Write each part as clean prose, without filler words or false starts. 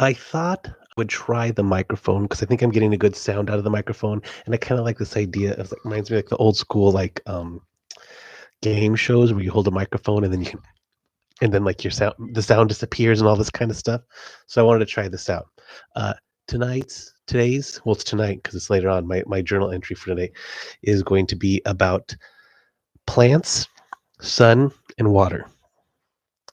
I thought I would try the microphone because I think I'm getting a good sound out of the microphone, and I kind of like this idea of like reminds me like the old school game shows where you hold a microphone and then like the sound disappears and all this kind of stuff. So I wanted to try this out. Uh, it's tonight because it's later on. My journal entry for today is going to be about plants, sun, and water.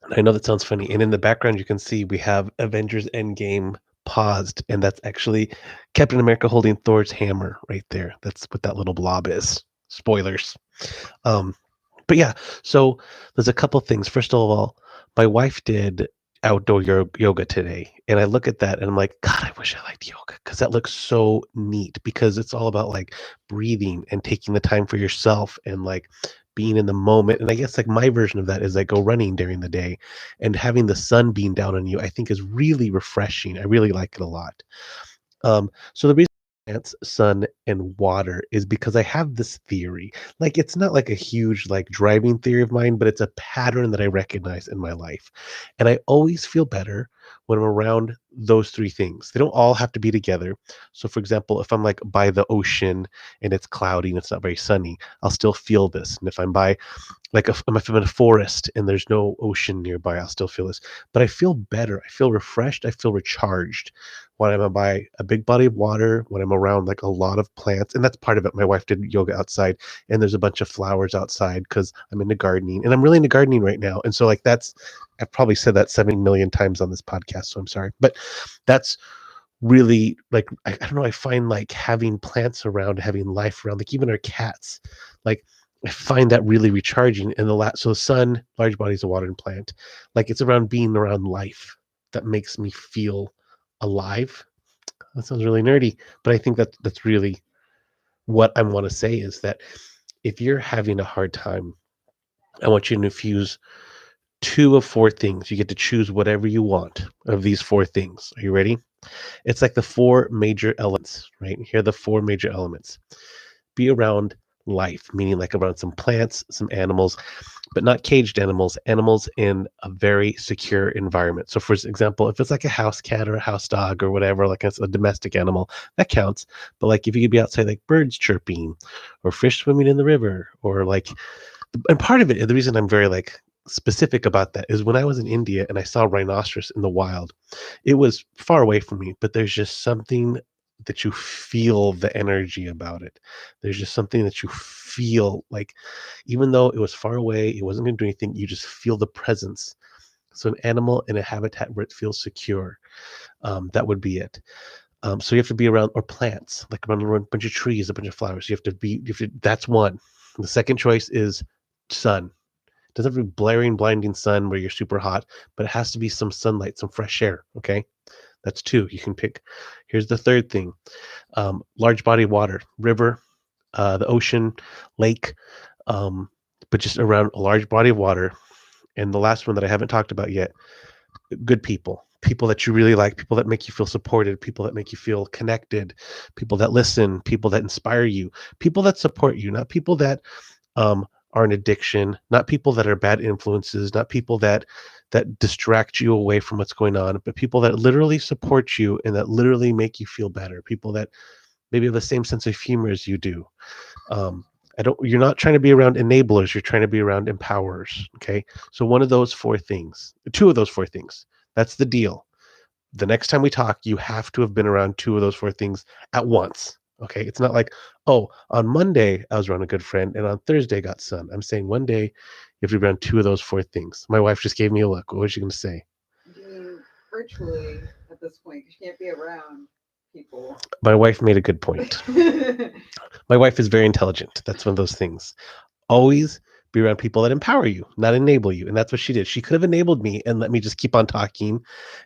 And I know that sounds funny. And in the background, you can see we have Avengers Endgame paused, and that's actually Captain America holding Thor's hammer right there. That's what that little blob is. Spoilers. Um, but yeah, so there's a couple things. First of all, my wife did outdoor yoga today, and I look at that and I'm like, God, I wish I liked yoga because that looks so neat because it's all about like breathing and taking the time for yourself and like being in the moment. And I guess like my version of that is like go running during the day and having the sun beam down on you, I think is really refreshing. I really like it a lot. So the reason plants, sun, and water is because I have this theory. Like it's not like a huge like driving theory of mine, but it's a pattern that I recognize in my life. And I always feel better when I'm around those three things. They don't all have to be together. So for example, if I'm like by the ocean and it's cloudy and it's not very sunny, I'll still feel this. And if I'm by like if I'm in a forest and there's no ocean nearby, I'll still feel this. But I feel better. I feel refreshed. I feel recharged when I'm by a big body of water, when I'm around like a lot of plants. And that's part of it. My wife did yoga outside and there's a bunch of flowers outside because I'm into gardening and I'm really into gardening right now. And so like I've probably said that 70 million times on this podcast. So I'm sorry. But that's really like I don't know, I find like having plants around, having life around, like even our cats, like I find that really recharging in so the sun, large bodies of water and plant, like it's around being around life that makes me feel alive. That sounds really nerdy, but I think that's really what I want to say is that if you're having a hard time, I want you to infuse two of four things. You get to choose whatever you want of these four things. Are you ready? It's like the four major elements, right? Here are the four major elements. Be around life, meaning like around some plants, some animals, but not caged animals, animals in a very secure environment. So, for example, if it's like a house cat or a house dog or whatever, like a domestic animal, that counts. But like if you could be outside, like birds chirping or fish swimming in the river, or like, and part of it, the reason I'm very like specific about that is when I was in India and I saw rhinoceros in the wild, it was far away from me, but there's just something that you feel the energy about it. There's just something that you feel like, even though it was far away, it wasn't going to do anything, you just feel the presence. So, an animal in a habitat where it feels secure, that would be it. So, you have to be around, or plants, like around a bunch of trees, a bunch of flowers. That's one. The second choice is sun. It doesn't have to be blaring, blinding sun where you're super hot, but it has to be some sunlight, some fresh air. Okay. That's two. You can pick. Here's the third thing: large body of water, river, the ocean, lake, um, but just around a large body of water. And the last one that I haven't talked about yet: good people. People that you really like, people that make you feel supported, people that make you feel connected, people that listen, people that inspire you, people that support you, not people that are an addiction, not people that are bad influences, not people that distract you away from what's going on, but people that literally support you and that literally make you feel better. People that maybe have the same sense of humor as you do. Um, you're not trying to be around enablers, you're trying to be around empowerers. Okay. So one of those four things, two of those four things, that's the deal. The next time we talk, you have to have been around two of those four things at once. Okay. It's not like, oh, on Monday I was around a good friend and on Thursday I got sun. I'm saying one day you have to be around two of those four things. My wife just gave me a look. What was she going to say? You mean virtually at this point, because you can't be around people. My wife made a good point. My wife is very intelligent. That's one of those things. Always be around people that empower you, not enable you. And that's what she did. She could have enabled me and let me just keep on talking.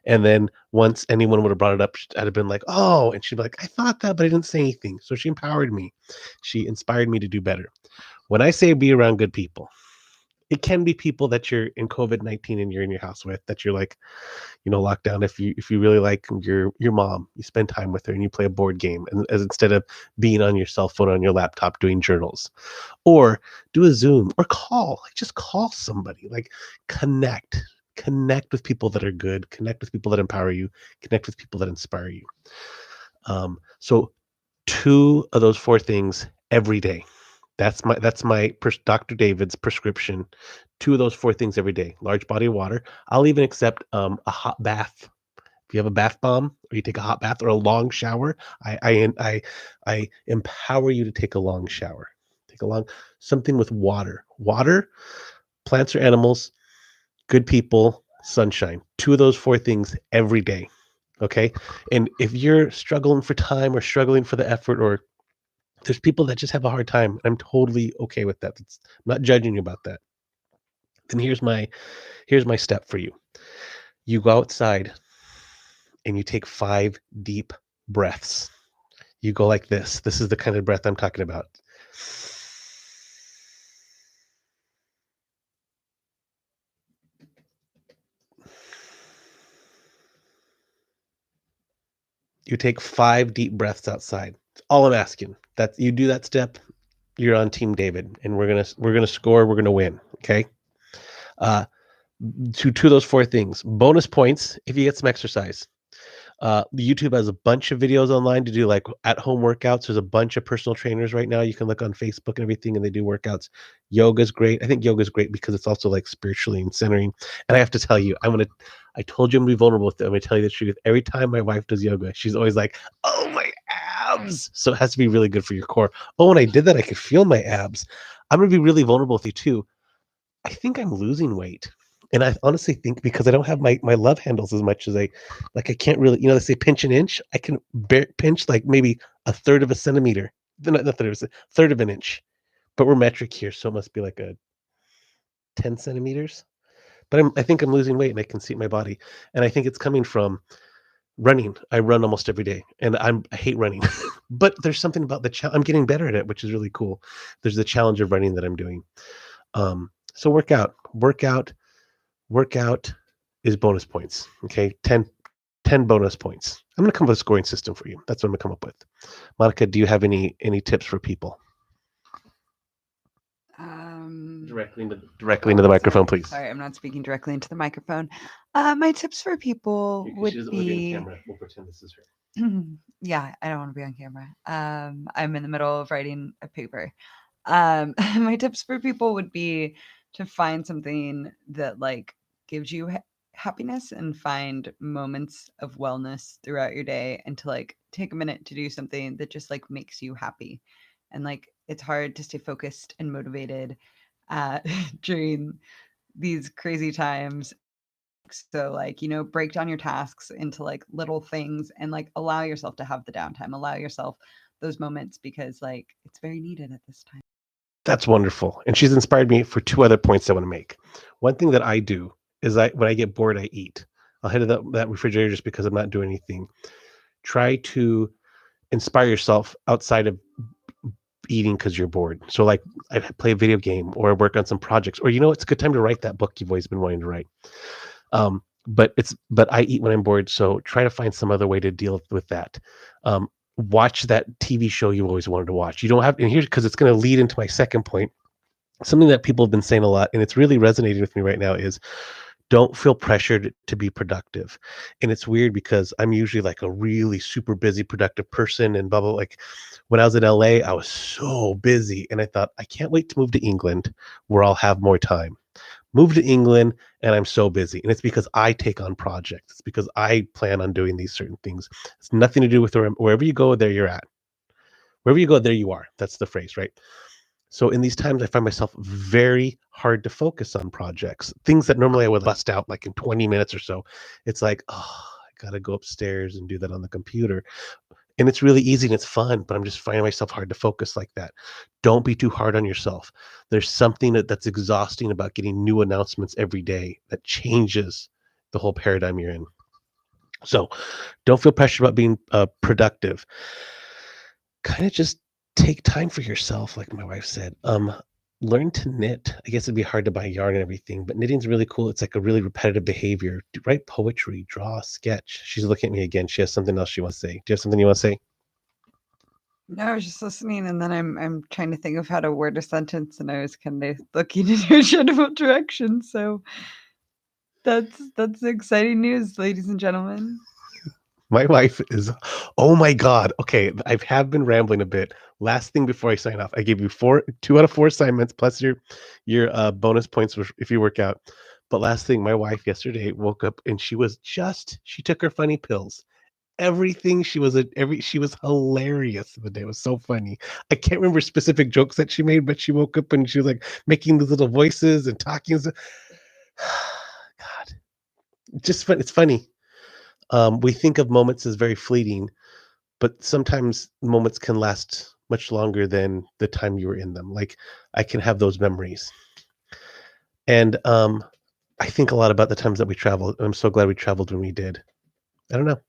And then once anyone would have brought it up, I'd have been like, oh, and she'd be like, I thought that, but I didn't say anything. So she empowered me. She inspired me to do better. When I say be around good people, it can be people that you're in COVID-19 and you're in your house with, that you're like, locked down. If you really like your mom, you spend time with her and you play a board game, and as instead of being on your cell phone, on your laptop doing journals, or do a Zoom or call, like just call somebody, like connect. Connect with people that are good, connect with people that empower you, connect with people that inspire you. So two of those four things every day. That's my Dr. David's prescription. Two of those four things every day. Large body of water. I'll even accept a hot bath. If you have a bath bomb or you take a hot bath or a long shower, I empower you to take a long shower. Take a long something with water. Water, plants or animals, good people, sunshine. Two of those four things every day. Okay. And if you're struggling for time or struggling for the effort, or there's people that just have a hard time, I'm totally okay with that. I'm not judging you about that. Then here's my step for you. You go outside and you take 5 deep breaths. You go like this. This is the kind of breath I'm talking about. You take 5 deep breaths outside. That's all I'm asking. That you do that step, you're on Team David, and we're gonna score. We're gonna win. Okay. Uh, two of those four things. Bonus points if you get some exercise. YouTube has a bunch of videos online to do like at home workouts. There's a bunch of personal trainers right now. You can look on Facebook and everything, and they do workouts. Yoga's great. I think yoga's great because it's also like spiritually and centering. And I have to tell you, I told you I'm gonna be vulnerable with it. I'm gonna tell you the truth. Every time my wife does yoga, she's always like, "Oh, my abs!" So it has to be really good for your core. Oh, when I did that, I could feel my abs. I'm gonna be really vulnerable with you too. I think I'm losing weight. And I honestly think because I don't have my love handles as much as I can't really, they say pinch an inch. I can pinch like maybe a third of a centimeter. Not third of a third of an inch. But we're metric here, so it must be like a 10 centimeters. But I think I'm losing weight and I can see it in my body. And I think it's coming from running. I run almost every day and I hate running. But there's something about the challenge. I'm getting better at it, which is really cool. There's the challenge of running that I'm doing. So workout is bonus points. Okay. 10 bonus points. I'm going to come up with a scoring system for you. That's what I'm going to come up with. Monica, do you have any tips for people? Directly into the microphone, please. Sorry, I'm not speaking directly into the microphone. My tips for people would be. We'll pretend this is her. Yeah, I don't want to be on camera. I'm in the middle of writing a paper. My tips for people would be to find something that like gives you happiness and find moments of wellness throughout your day, and to like take a minute to do something that just like makes you happy. And like it's hard to stay focused and motivated during these crazy times. So like, break down your tasks into like little things and like allow yourself to have the downtime, allow yourself those moments because like it's very needed at this time. That's wonderful. And she's inspired me for two other points I want to make. One thing that I do is when I get bored, I eat. I'll head to that refrigerator just because I'm not doing anything. Try to inspire yourself outside of eating because you're bored. So like I play a video game or work on some projects, or it's a good time to write that book you've always been wanting to write. But I eat when I'm bored, so try to find some other way to deal with that. Watch that TV show you always wanted to watch. You don't have, and here's because it's going to lead into my second point. Something that people have been saying a lot, and it's really resonating with me right now, is don't feel pressured to be productive. And it's weird because I'm usually like a really super busy, productive person and blah, blah. Like when I was in LA, I was so busy and I thought, I can't wait to move to England where I'll have more time. Move to England and I'm so busy. And it's because I take on projects. It's because I plan on doing these certain things. It's nothing to do with wherever you go, there you're at. Wherever you go, there you are. That's the phrase, right? So in these times, I find myself very hard to focus on projects, things that normally I would bust out like in 20 minutes or so. It's like, oh, I got to go upstairs and do that on the computer. And it's really easy and it's fun, but I'm just finding myself hard to focus like that. Don't be too hard on yourself. There's something that's exhausting about getting new announcements every day that changes the whole paradigm you're in. So don't feel pressured about being productive. Kind of just take time for yourself, like my wife said. Learn to knit. I guess it'd be hard to buy yarn and everything, but knitting's really cool. It's like a really repetitive behavior. Write poetry, draw, sketch. She's looking at me again. She has something else she wants to say. Do you have something you want to say? No, I was just listening, and then I'm trying to think of how to word a sentence, and I was kind of looking in your general direction. So That's exciting news, ladies and gentlemen. My wife is, oh my God. Okay, I have been rambling a bit. Last thing before I sign off, I gave you 2 out of 4 assignments plus your bonus points if you work out. But last thing, my wife yesterday woke up and she took her funny pills. Everything she was hilarious the day. It was so funny. I can't remember specific jokes that she made, but she woke up and she was like making these little voices and talking. God, just fun. It's funny. We think of moments as very fleeting, but sometimes moments can last much longer than the time you were in them. Like I can have those memories, and I think a lot about the times that we traveled. I'm so glad we traveled when we did. I don't know.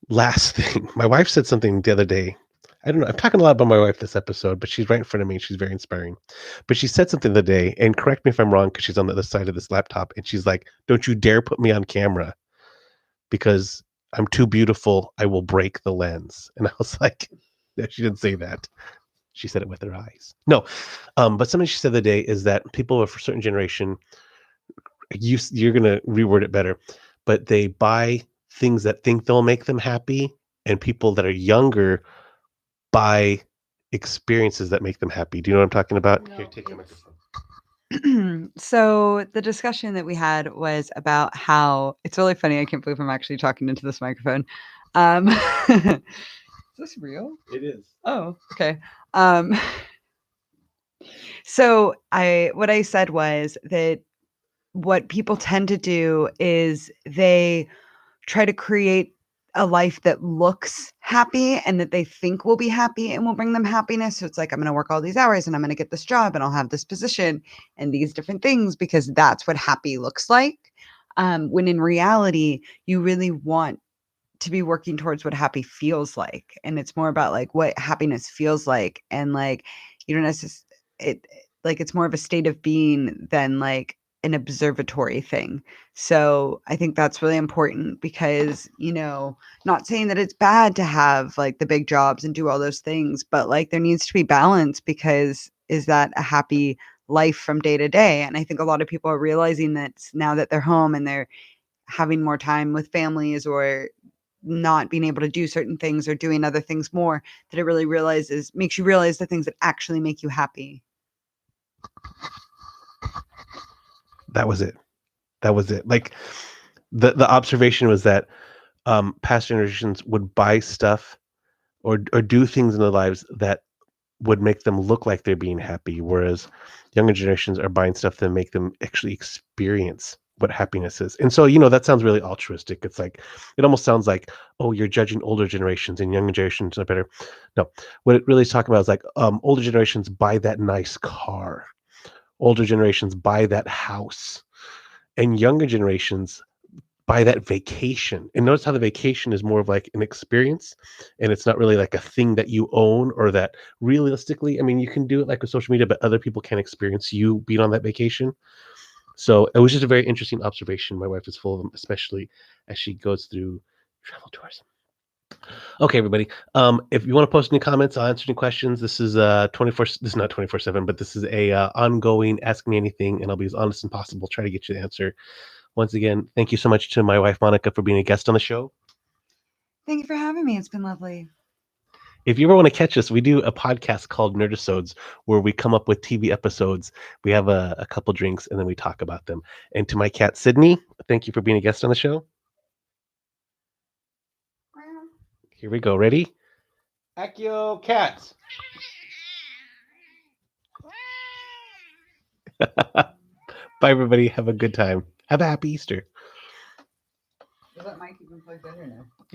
Last thing, my wife said something the other day. I don't know. I'm talking a lot about my wife this episode, but she's right in front of me. She's very inspiring. But she said something the other day, and correct me if I'm wrong, because she's on the other side of this laptop, and she's like, "Don't you dare put me on camera because I'm too beautiful. I will break the lens." And I was like, "No, she didn't say that. She said it with her eyes." No, but something she said the other day is that people of a certain generation, you're gonna reword it better, but they buy things that think they'll make them happy, and people that are younger buy experiences that make them happy. Do you know what I'm talking about? Here, No, take my microphone. So the discussion that we had was about how it's really funny. I can't believe I'm actually talking into this microphone. Is this real? It is. Oh, okay. Um, so what I said was that what people tend to do is they try to create a life that looks happy and that they think will be happy and will bring them happiness. So it's like, I'm going to work all these hours and I'm going to get this job and I'll have this position and these different things because that's what happy looks like. When in reality, you really want to be working towards what happy feels like. And it's more about like what happiness feels like. And like, you don't necessarily, it like, it's more of a state of being than like an observatory thing. So I think that's really important because, not saying that it's bad to have like the big jobs and do all those things, but like there needs to be balance because is that a happy life from day to day? And I think a lot of people are realizing that now that they're home and they're having more time with families or not being able to do certain things or doing other things more, that it really makes you realize the things that actually make you happy. That was it. That was it. Like the observation was that past generations would buy stuff or do things in their lives that would make them look like they're being happy, whereas younger generations are buying stuff that make them actually experience what happiness is. And so, that sounds really altruistic. It's like it almost sounds like, oh, you're judging older generations and younger generations are better. No, what it really is talking about is like older generations buy that nice car, older generations buy that house, and younger generations buy that vacation. And notice how the vacation is more of like an experience and it's not really like a thing that you own or that realistically, I mean, you can do it like with social media, but other people can experience you being on that vacation. So it was just a very interesting observation. My wife is full of them, especially as she goes through travel tours. Okay, everybody. If you want to post any comments, I'll answer any questions. This is 24. This is not 24/7, but this is a ongoing ask me anything, and I'll be as honest as possible. Try to get you the answer. Once again, thank you so much to my wife Monica for being a guest on the show. Thank you for having me. It's been lovely. If you ever want to catch us, we do a podcast called Nerdisodes where we come up with TV episodes. We have a couple drinks and then we talk about them. And to my cat Sydney, thank you for being a guest on the show. Here we go. Ready? Accio cats. Bye, everybody. Have a good time. Have a happy Easter. Is that mic even plugged in or no?